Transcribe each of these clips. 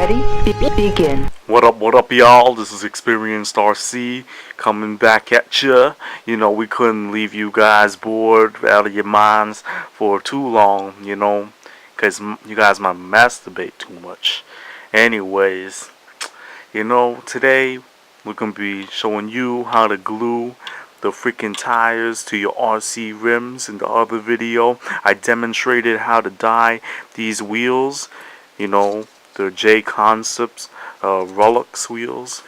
Ready? Begin. What up, y'all? This is Experienced RC coming back at ya. You know, we couldn't leave you guys bored out of your minds for too long, because you guys might masturbate too much. Anyways, today we're going to be showing you how to glue the freaking tires to your RC rims. In the other video, I demonstrated how to dye these wheels, the JConcepts Rulux wheels,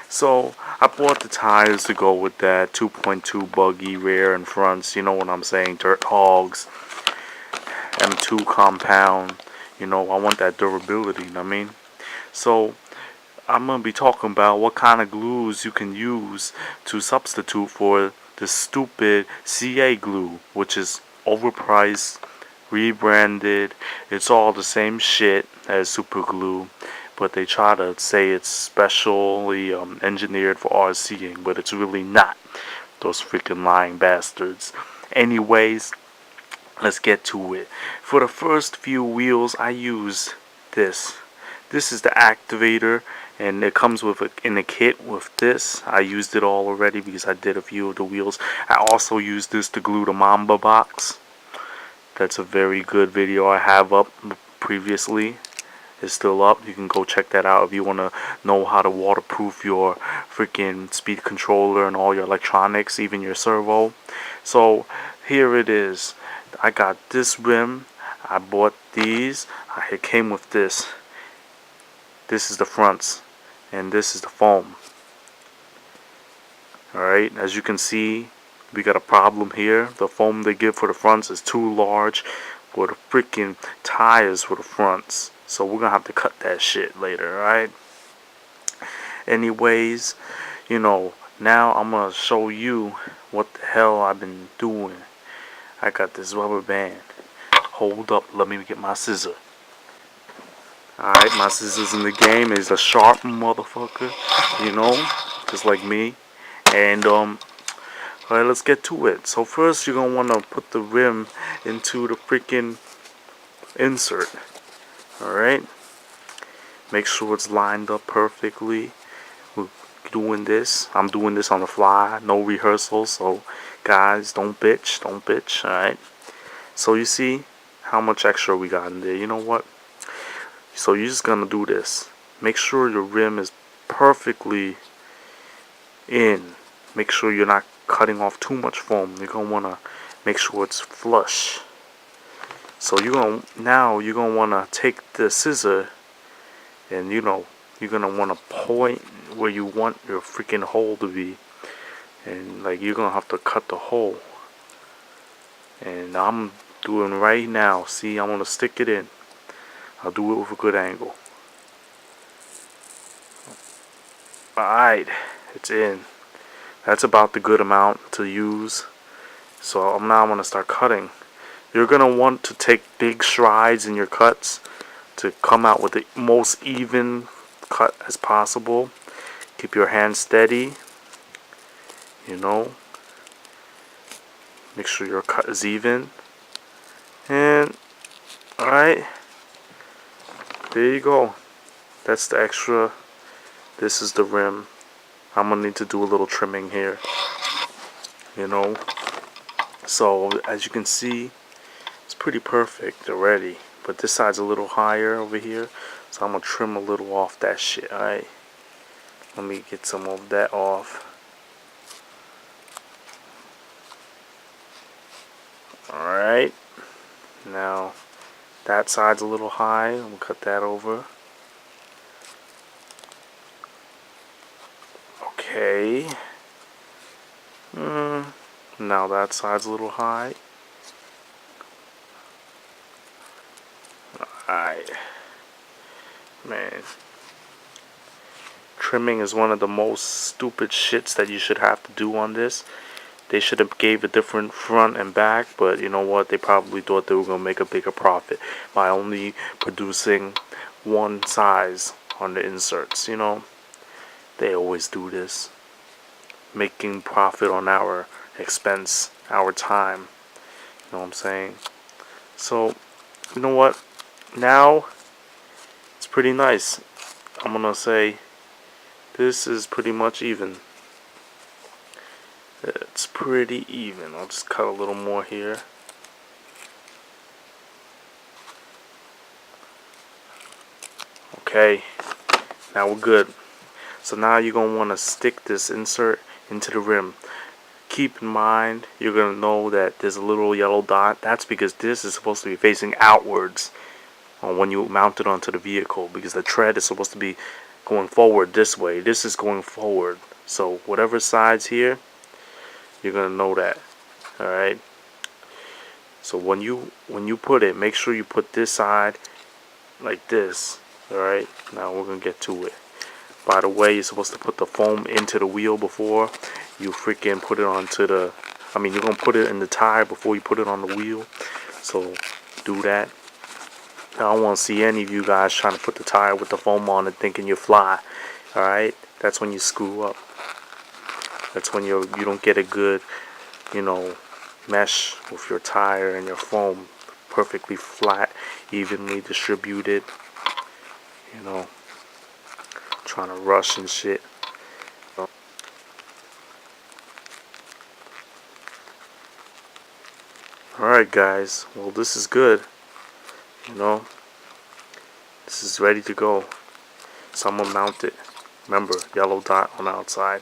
So I bought the tires to go with that 2.2 buggy rear and fronts, you know what I'm saying, Dirt Hawgs, M2 compound, I want that durability, you know what I mean? So I'm going to be talking about what kind of glues you can use to substitute for the stupid CA glue, which is overpriced, rebranded. It's all the same shit as super glue, but they try to say it's specially engineered for RCing, but it's really not. Those freaking lying bastards. Anyways, let's get to it. For the first few wheels, I use this. This is the activator, and it comes with in a kit with this. I used it all already because I did a few of the wheels. I also used this to glue the Mamba box. That's a very good video I have up previously. It's still up. You can go check that out if you want to know how to waterproof your freaking speed controller and all your electronics, even your servo. So here it is. I got this rim. I bought these. It came with this. This is the fronts, and this is the foam. Alright, as you can see, we got a problem here. The foam they give for the fronts is too large for the freaking tires for the fronts. So we're gonna have to cut that shit later, right? Anyways, now I'm gonna show you what the hell I've been doing. I got this rubber band. Hold up, let me get my scissor. Alright, my scissors in the game is a sharp motherfucker, just like me. And alright, let's get to it. So first you're gonna wanna put the rim into the freaking insert. Alright, make sure it's lined up perfectly. We're doing this. I'm doing this on the fly, no rehearsal, so guys, don't bitch, alright? So you see how much extra we got in there. You know what? So you're just gonna do this. Make sure your rim is perfectly in. Make sure you're not cutting off too much foam. You're gonna wanna make sure it's flush. So you're gonna wanna take the scissor, and you're gonna wanna point where you want your freaking hole to be, and you're gonna have to cut the hole. And I'm doing right now. See, I'm gonna stick it in. I'll do it with a good angle. Alright, it's in. That's about the good amount to use. So I'm now going to start cutting. You're going to want to take big strides in your cuts to come out with the most even cut as possible. Keep your hand steady. Make sure your cut is even. And, alright. There you go. That's the extra. This is the rim. I'm gonna need to do a little trimming here. So as you can see, it's pretty perfect already. But this side's a little higher over here, so I'm gonna trim a little off that shit. Alright. Let me get some of that off. Alright. Now that side's a little high. I'm gonna cut that over. Okay. Now that side's a little high. Alright. Man. Trimming is one of the most stupid shits that you should have to do on this. They should have gave a different front and back, but you know what? They probably thought they were going to make a bigger profit by only producing one size on the inserts, They always do this. Making profit on our expense, our time. You know what I'm saying? So, you know what? Now, it's pretty nice. I'm gonna say this is pretty much even. It's pretty even. I'll just cut a little more here. Okay, now we're good. So now you're going to want to stick this insert into the rim. Keep in mind, you're going to know that there's a little yellow dot. That's because this is supposed to be facing outwards when you mount it onto the vehicle, because the tread is supposed to be going forward this way. This is going forward. So whatever side's here, you're going to know that. Alright? So when you put it, make sure you put this side like this. Alright? Now we're going to get to it. By the way, you're supposed to put the foam into the wheel before you freaking put it onto the... I mean, you're going to put it in the tire before you put it on the wheel. So, do that. I don't want to see any of you guys trying to put the tire with the foam on and thinking you fly. Alright? That's when you screw up. That's when you don't get a good, mesh with your tire and your foam. Perfectly flat, evenly distributed. Trying to rush and shit. Alright guys, well this is good. This is ready to go. So I'm gonna mount it. Remember, yellow dot on the outside.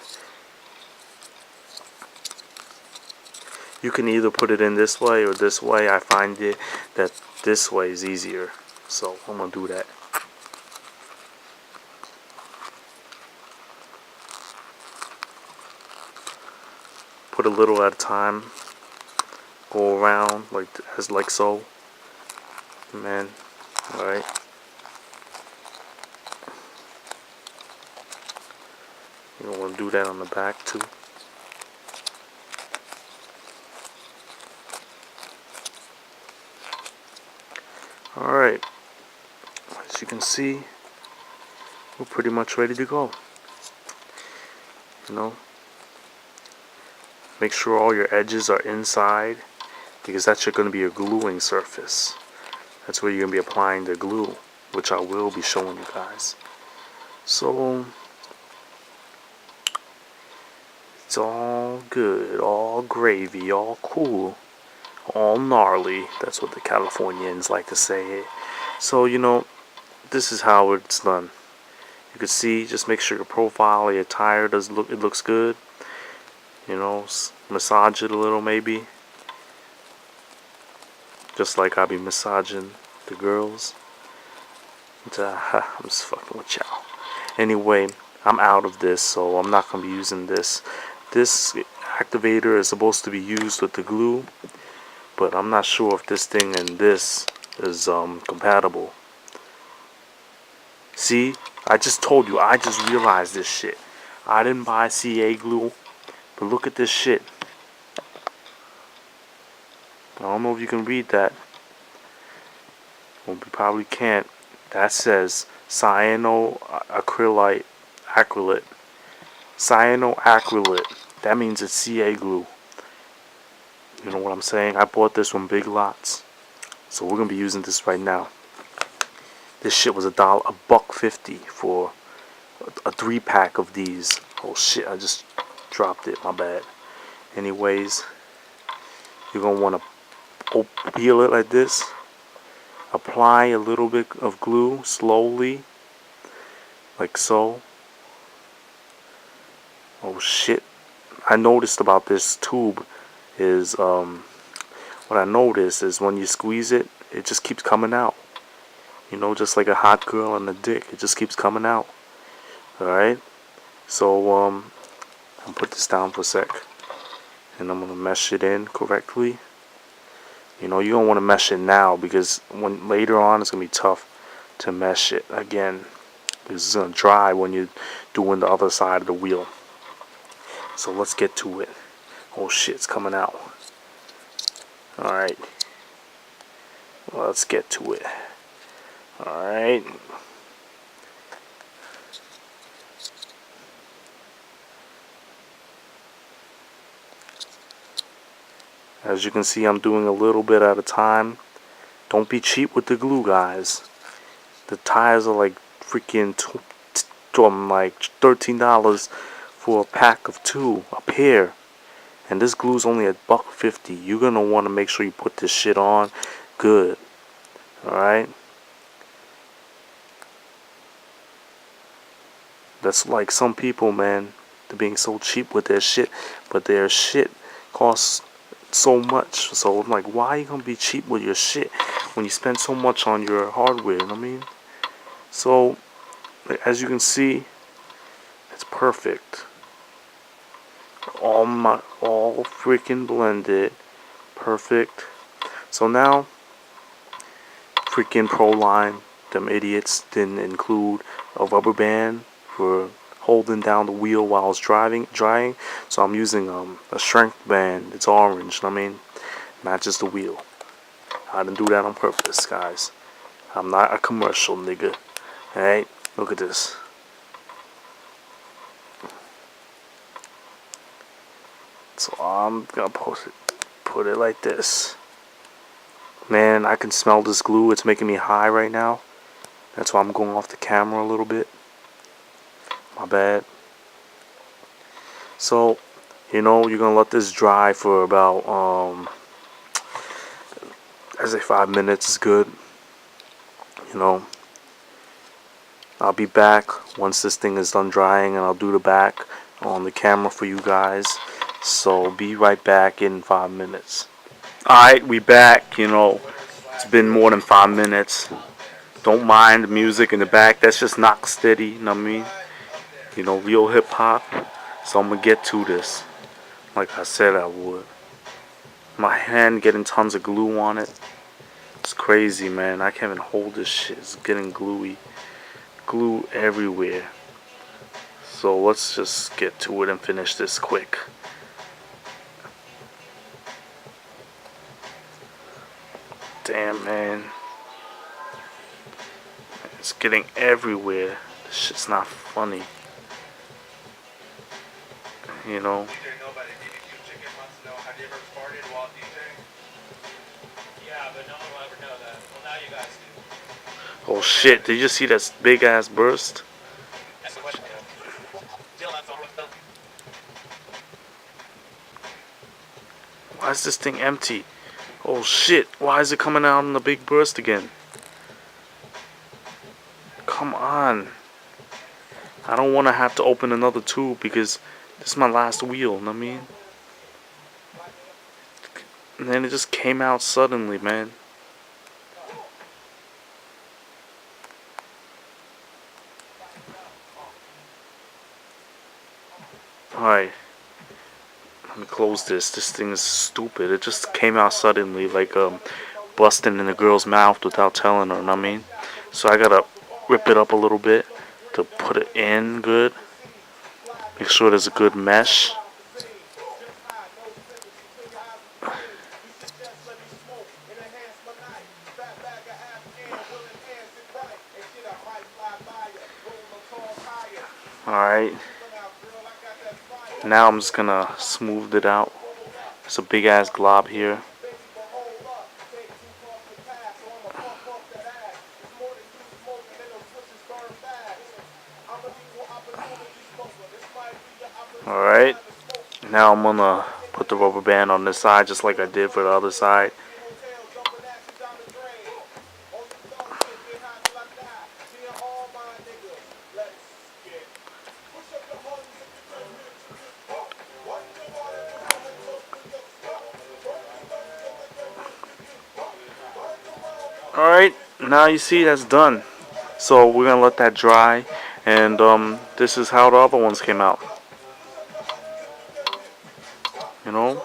You can either put it in this way or this way. I find it that this way is easier. So I'm gonna do that. Put a little at a time. Go around like so. Man, alright. You don't want to do that on the back too. Alright. As you can see, we're pretty much ready to go. Make sure all your edges are inside, because that's going to be your gluing surface. That's where you're going to be applying the glue, which I will be showing you guys. So, it's all good, all gravy, all cool, all gnarly. That's what the Californians like to say. So, this is how it's done. You can see, just make sure your profile of your tire it looks good. Massage it a little maybe. Just like I be massaging the girls. I'm just fucking with y'all. Anyway, I'm out of this, so I'm not going to be using this. This activator is supposed to be used with the glue, but I'm not sure if this thing and this is compatible. See, I just told you, I just realized this shit. I didn't buy CA glue, but look at this shit. I don't know if you can read that. Well, you probably can't. That says cyanoacrylate. Cyanoacrylate. That means it's CA glue. You know what I'm saying? I bought this from Big Lots. So we're gonna be using this right now. This shit was $1.50 for a 3-pack of these. Oh shit, I just dropped it, my bad. Anyways, you're gonna wanna peel it like this. Apply a little bit of glue slowly, like so. Oh shit, I noticed about this tube is what I noticed is when you squeeze it, it just keeps coming out. Just like a hot girl on the dick, it just keeps coming out. Alright, so I'm gonna put this down for a sec, and I'm gonna mesh it in correctly. You don't want to mesh it now, because when later on it's gonna be tough to mesh it again, because it's gonna dry when you're doing the other side of the wheel. So let's get to it. Oh shit, it's coming out. Alright, let's get to it. Alright. As you can see, I'm doing a little bit at a time. Don't be cheap with the glue, guys. The tires are like freaking like $13 for a pack of 2, a pair. And this glue's only $1.50. You're gonna want to make sure you put this shit on good. Alright? That's like some people, man. They're being so cheap with their shit, but their shit costs so much. So I'm like, why are you gonna be cheap with your shit when you spend so much on your hardware? You know what I mean? So as you can see, it's perfect. All freaking blended, perfect. So now, freaking Proline, them idiots didn't include a rubber band for holding down the wheel while I was drying. So I'm using a strength band. It's orange. I mean, matches the wheel. I didn't do that on purpose, guys. I'm not a commercial nigga. Alright, look at this. So I'm gonna put it like this. Man, I can smell this glue. It's making me high right now. That's why I'm going off the camera a little bit. My bad. So, you know, you're gonna let this dry for about I say 5 minutes is good. You know, I'll be back once this thing is done drying, and I'll do the back on the camera for you guys. So be right back in 5 minutes. Alright, we back. You know, it's been more than 5 minutes. Don't mind the music in the back. That's just knock steady, you know what I mean? You know, real hip hop. So I'm gonna get to this, like I said I would. My hand getting tons of glue on it. It's crazy, man. I can't even hold this shit. It's getting gluey. Glue everywhere. So let's just get to it and finish this quick. Damn, man. It's getting everywhere. This shit's not funny. You know? Oh shit, did you see that big ass burst? Why is this thing empty? Oh shit, why is it coming out in a big burst again? Come on. I don't want to have to open another tube because this is my last wheel, you know what I mean? And then it just came out suddenly, man. Alright. Let me close this. This thing is stupid. It just came out suddenly, like busting in a girl's mouth without telling her, you know what I mean? So I gotta rip it up a little bit to put it in good. Make sure there's a good mesh. Alright. Now I'm just gonna smooth it out. It's a big ass glob here. Alright. Now I'm gonna put the rubber band on this side just like I did for the other side. Alright, now you see that's done. So we're gonna let that dry, and this is how the other ones came out. You know?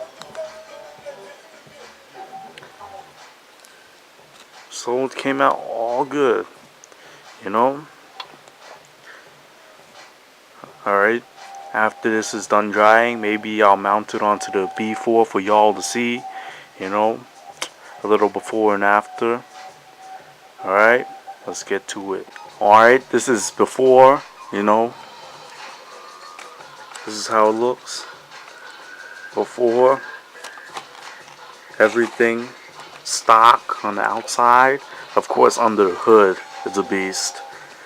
So it came out all good. You know? Alright. After this is done drying, maybe I'll mount it onto the B4 for y'all to see. You know? A little before and after. Alright. Let's get to it. Alright, this is before, you know. This is how it looks. Before. Everything stock on the outside. Of course, under the hood, it's a beast.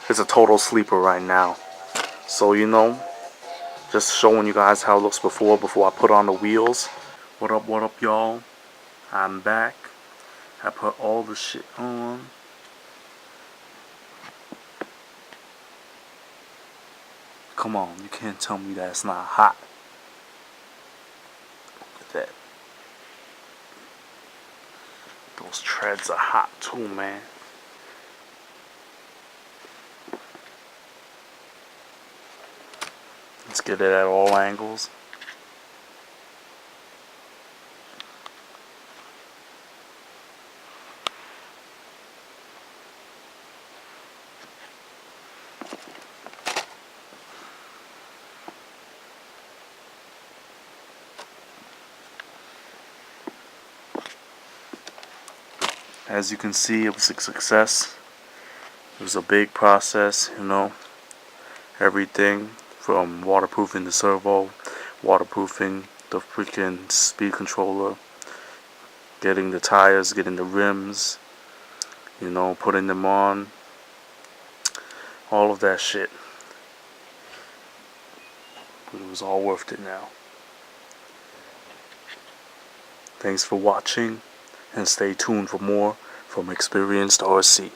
it's a total sleeper right now. So you know, just showing you guys how it looks before I put on the wheels. What up y'all? I'm back. I put all the shit on. Come on, you can't tell me that it's not hot. Look at that. Those treads are hot too, man. Let's get it at all angles. As you can see, it was a success. It was a big process, you know. Everything from waterproofing the servo, waterproofing the freaking speed controller, getting the tires, getting the rims, you know, putting them on, all of that shit. But it was all worth it now. Thanks for watching, and stay tuned for more from Experienced RC.